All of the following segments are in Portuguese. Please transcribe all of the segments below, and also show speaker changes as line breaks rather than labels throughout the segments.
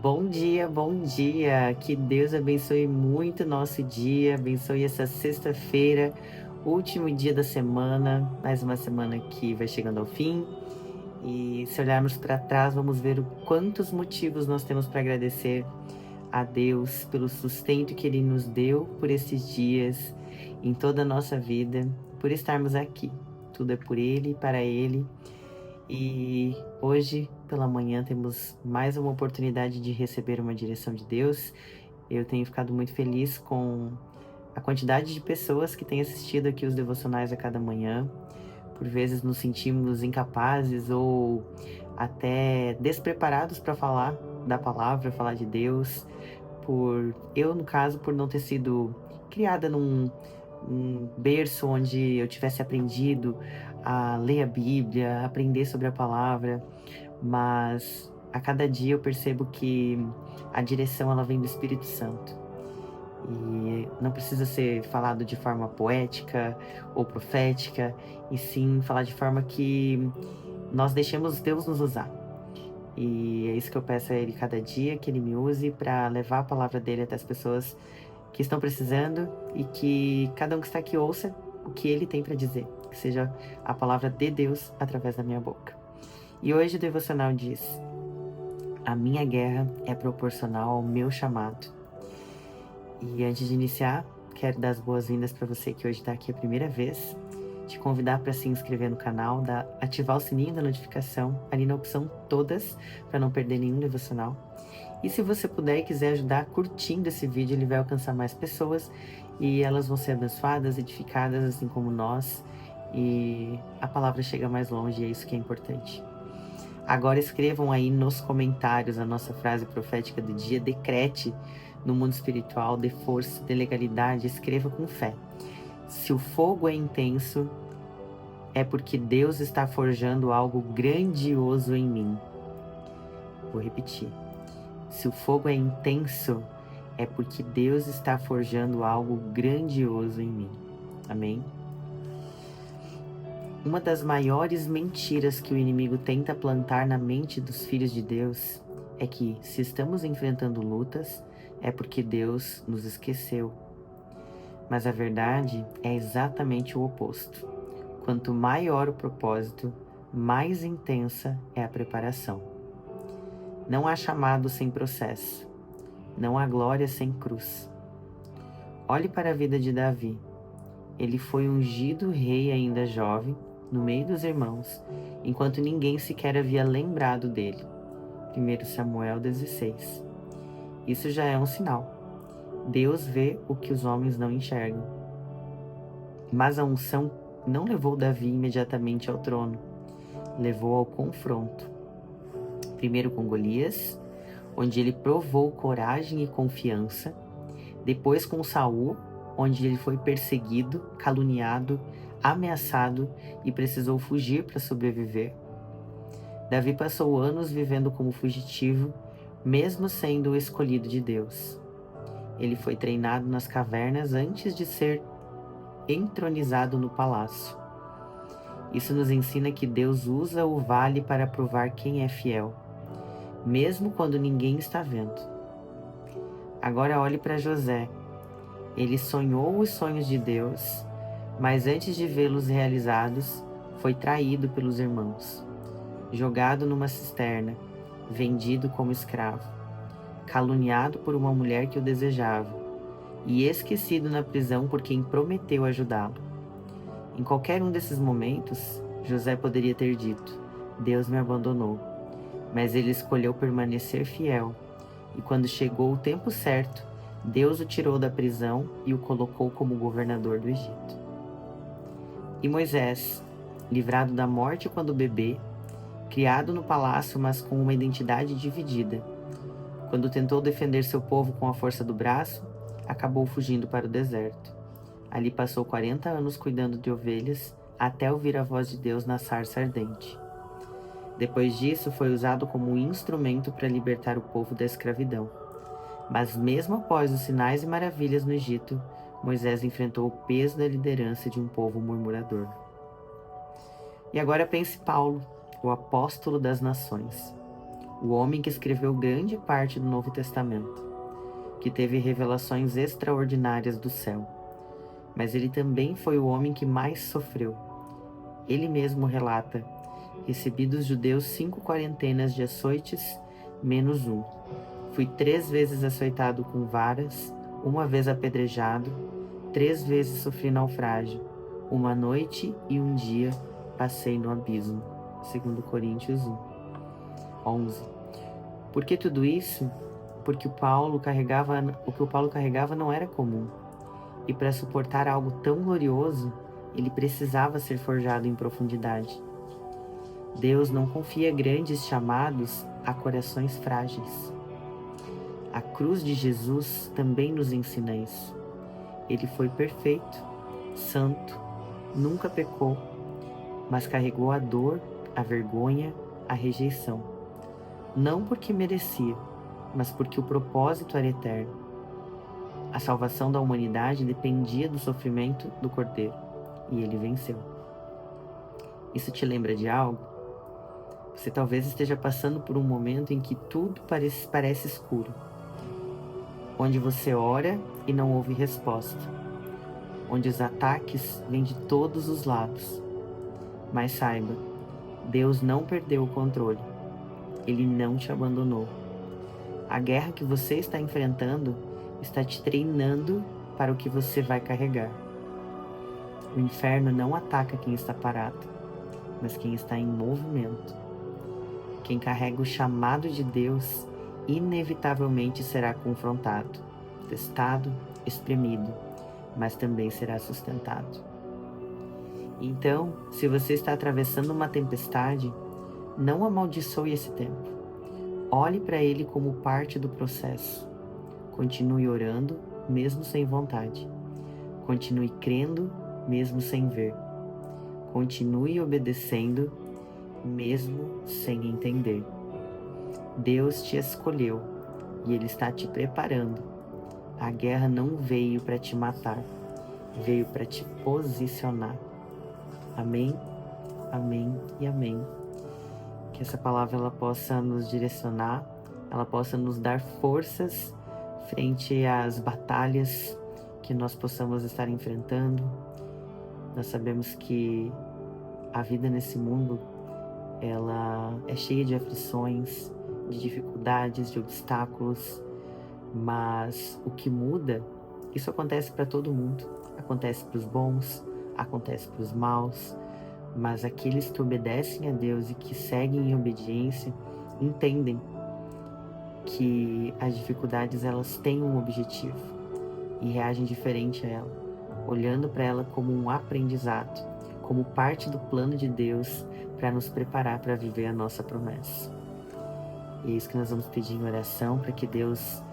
Bom dia, bom dia. Que Deus abençoe muito o nosso dia, abençoe essa sexta-feira, último dia da semana, mais uma semana que vai chegando ao fim. E se olharmos para trás, vamos ver o quantos motivos nós temos para agradecer a Deus pelo sustento que Ele nos deu por esses dias, em toda a nossa vida, por estarmos aqui. Tudo é por Ele, para Ele. E hoje, pela manhã, temos mais uma oportunidade de receber uma direção de Deus. Eu tenho ficado muito feliz com a quantidade de pessoas que têm assistido aqui os devocionais a cada manhã. Por vezes nos sentimos incapazes ou até despreparados para falar da palavra, falar de Deus. Eu, no caso, por não ter sido criada num berço onde eu tivesse aprendido a ler a Bíblia, aprender sobre a palavra, mas a cada dia eu percebo que a direção ela vem do Espírito Santo. E não precisa ser falado de forma poética ou profética, e sim falar de forma que nós deixemos Deus nos usar. E é isso que eu peço a Ele cada dia, que Ele me use para levar a palavra dele até as pessoas que estão precisando e que cada um que está aqui ouça o que Ele tem para dizer, que seja a palavra de Deus através da minha boca. E hoje o devocional diz: a minha guerra é proporcional ao meu chamado. E antes de iniciar, quero dar as boas-vindas para você que hoje está aqui a primeira vez, te convidar para se inscrever no canal, ativar o sininho da notificação, ali na opção todas, para não perder nenhum devocional. E se você puder e quiser ajudar curtindo esse vídeo, ele vai alcançar mais pessoas e elas vão ser abençoadas, edificadas, assim como nós. E a palavra chega mais longe e é isso que é importante. Agora escrevam aí nos comentários a nossa frase profética do dia. Decrete no mundo espiritual, dê força, dê legalidade, escreva com fé. Se o fogo é intenso, é porque Deus está forjando algo grandioso em mim. Vou repetir. Se o fogo é intenso, é porque Deus está forjando algo grandioso em mim. Amém? Uma das maiores mentiras que o inimigo tenta plantar na mente dos filhos de Deus é que, se estamos enfrentando lutas, é porque Deus nos esqueceu. Mas a verdade é exatamente o oposto. Quanto maior o propósito, mais intensa é a preparação. Não há chamado sem processo. Não há glória sem cruz. Olhe para a vida de Davi. Ele foi ungido rei ainda jovem, no meio dos irmãos, enquanto ninguém sequer havia lembrado dele. 1 Samuel 16. Isso já é um sinal. Deus vê o que os homens não enxergam. Mas a unção não levou Davi imediatamente ao trono. Levou ao confronto. Primeiro com Golias, onde ele provou coragem e confiança. Depois com Saul, onde ele foi perseguido, caluniado, ameaçado e precisou fugir para sobreviver. Davi passou anos vivendo como fugitivo, mesmo sendo o escolhido de Deus. Ele foi treinado nas cavernas antes de ser entronizado no palácio. Isso nos ensina que Deus usa o vale para provar quem é fiel, mesmo quando ninguém está vendo. Agora olhe para José. Ele sonhou os sonhos de Deus, mas antes de vê-los realizados, foi traído pelos irmãos, jogado numa cisterna, vendido como escravo, caluniado por uma mulher que o desejava e esquecido na prisão por quem prometeu ajudá-lo. Em qualquer um desses momentos, José poderia ter dito: Deus me abandonou, mas ele escolheu permanecer fiel, e quando chegou o tempo certo, Deus o tirou da prisão e o colocou como governador do Egito. E Moisés, livrado da morte quando bebê, criado no palácio, mas com uma identidade dividida, quando tentou defender seu povo com a força do braço, acabou fugindo para o deserto. Ali passou 40 anos cuidando de ovelhas, até ouvir a voz de Deus na sarça ardente. Depois disso, foi usado como um instrumento para libertar o povo da escravidão. Mas mesmo após os sinais e maravilhas no Egito, Moisés enfrentou o peso da liderança de um povo murmurador. E agora pense Paulo, o apóstolo das nações. o homem que escreveu grande parte do Novo Testamento, que teve revelações extraordinárias do céu. Mas ele também foi o homem que mais sofreu. Ele mesmo relata: recebi dos judeus 5 quarentenas de açoites, menos um. Fui 3 vezes açoitado com varas, 1 vez apedrejado, 3 vezes sofri naufrágio. 1 noite e 1 dia passei no abismo. 2 Coríntios 11. Por que tudo isso? Porque o que o Paulo carregava não era comum. E para suportar algo tão glorioso, ele precisava ser forjado em profundidade. Deus não confia grandes chamados a corações frágeis. A cruz de Jesus também nos ensina isso. Ele foi perfeito, santo, nunca pecou, mas carregou a dor, a vergonha, a rejeição. Não porque merecia, mas porque o propósito era eterno. A salvação da humanidade dependia do sofrimento do Cordeiro, e ele venceu. Isso te lembra de algo? Você talvez esteja passando por um momento em que tudo parece escuro, onde você ora e não ouve resposta, onde os ataques vêm de todos os lados. Mas saiba, Deus não perdeu o controle. Ele não te abandonou. A guerra que você está enfrentando está te treinando para o que você vai carregar. O inferno não ataca quem está parado, mas quem está em movimento. Quem carrega o chamado de Deus inevitavelmente será confrontado, testado, espremido, mas também será sustentado. Então, se você está atravessando uma tempestade, não amaldiçoe esse tempo. Olhe para ele como parte do processo. Continue orando, mesmo sem vontade. Continue crendo, mesmo sem ver. Continue obedecendo, mesmo sem entender. Deus te escolheu e Ele está te preparando. A guerra não veio para te matar, veio para te posicionar. Amém, amém e amém. Que essa palavra ela possa nos direcionar, ela possa nos dar forças frente às batalhas que nós possamos estar enfrentando. Nós sabemos que a vida nesse mundo ela é cheia de aflições, de dificuldades, de obstáculos, mas o que muda, isso acontece para todo mundo. Acontece para os bons, acontece para os maus, mas aqueles que obedecem a Deus e que seguem em obediência entendem que as dificuldades elas têm um objetivo e reagem diferente a ela, olhando para ela como um aprendizado, como parte do plano de Deus para nos preparar para viver a nossa promessa. E é isso que nós vamos pedir em oração, para que Deus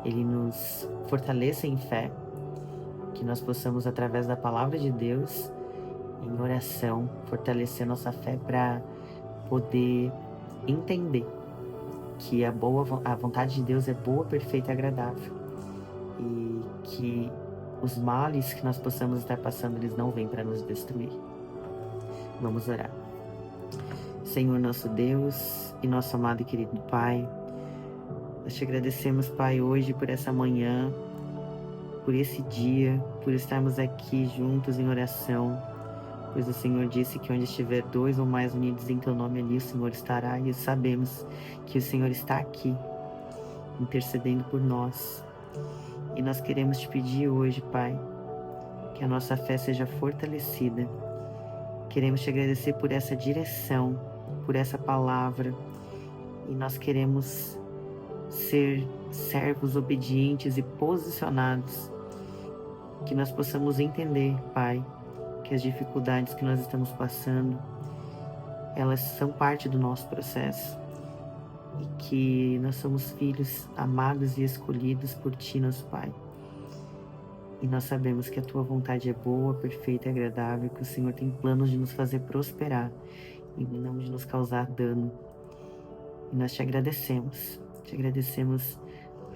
ele nos fortaleça em fé, que nós possamos, através da palavra de Deus, em oração, fortalecer nossa fé para poder entender que a vontade de Deus é boa, perfeita e agradável. E que os males que nós possamos estar passando, eles não vêm para nos destruir. Vamos orar. Senhor nosso Deus e nosso amado e querido Pai, nós te agradecemos, Pai, hoje por essa manhã, por esse dia, por estarmos aqui juntos em oração, pois o Senhor disse que onde estiver 2 ou mais unidos em teu nome, ali o Senhor estará, e sabemos que o Senhor está aqui, intercedendo por nós. E nós queremos te pedir hoje, Pai, que a nossa fé seja fortalecida. Queremos te agradecer por essa direção, por essa palavra, e nós queremos ser servos obedientes e posicionados, que nós possamos entender, Pai, que as dificuldades que nós estamos passando, elas são parte do nosso processo, e que nós somos filhos amados e escolhidos por Ti, nosso Pai. E nós sabemos que a Tua vontade é boa, perfeita e agradável, que o Senhor tem planos de nos fazer prosperar e não de nos causar dano. E nós te agradecemos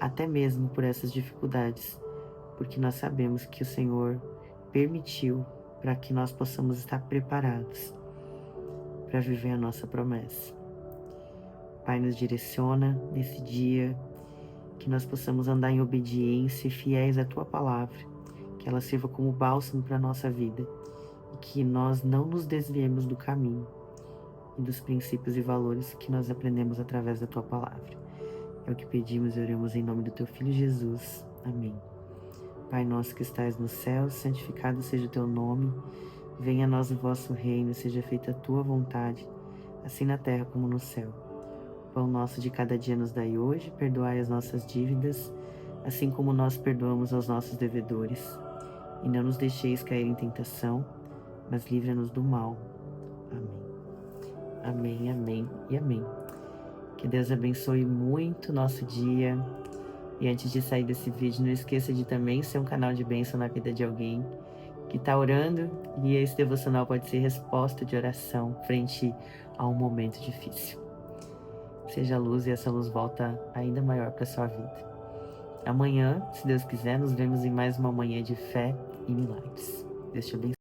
até mesmo por essas dificuldades, porque nós sabemos que o Senhor permitiu para que nós possamos estar preparados para viver a nossa promessa. Pai, nos direciona nesse dia, que nós possamos andar em obediência e fiéis à Tua palavra, que ela sirva como bálsamo para a nossa vida e que nós não nos desviemos do caminho e dos princípios e valores que nós aprendemos através da Tua palavra. É o que pedimos e oramos em nome do Teu Filho Jesus. Amém. Pai nosso que estais no céu, santificado seja o Teu nome. Venha a nós o vosso reino, seja feita a Tua vontade, assim na terra como no céu. O pão nosso de cada dia nos dai hoje, perdoai as nossas dívidas, assim como nós perdoamos aos nossos devedores. E não nos deixeis cair em tentação, mas livra-nos do mal. Amém. Amém, amém e amém. Que Deus abençoe muito o nosso dia. E antes de sair desse vídeo, não esqueça de também ser um canal de bênção na vida de alguém que está orando, e esse devocional pode ser resposta de oração frente a um momento difícil. Seja luz e essa luz volta ainda maior para a sua vida. Amanhã, se Deus quiser, nos vemos em mais uma manhã de fé e milagres. Deus te abençoe.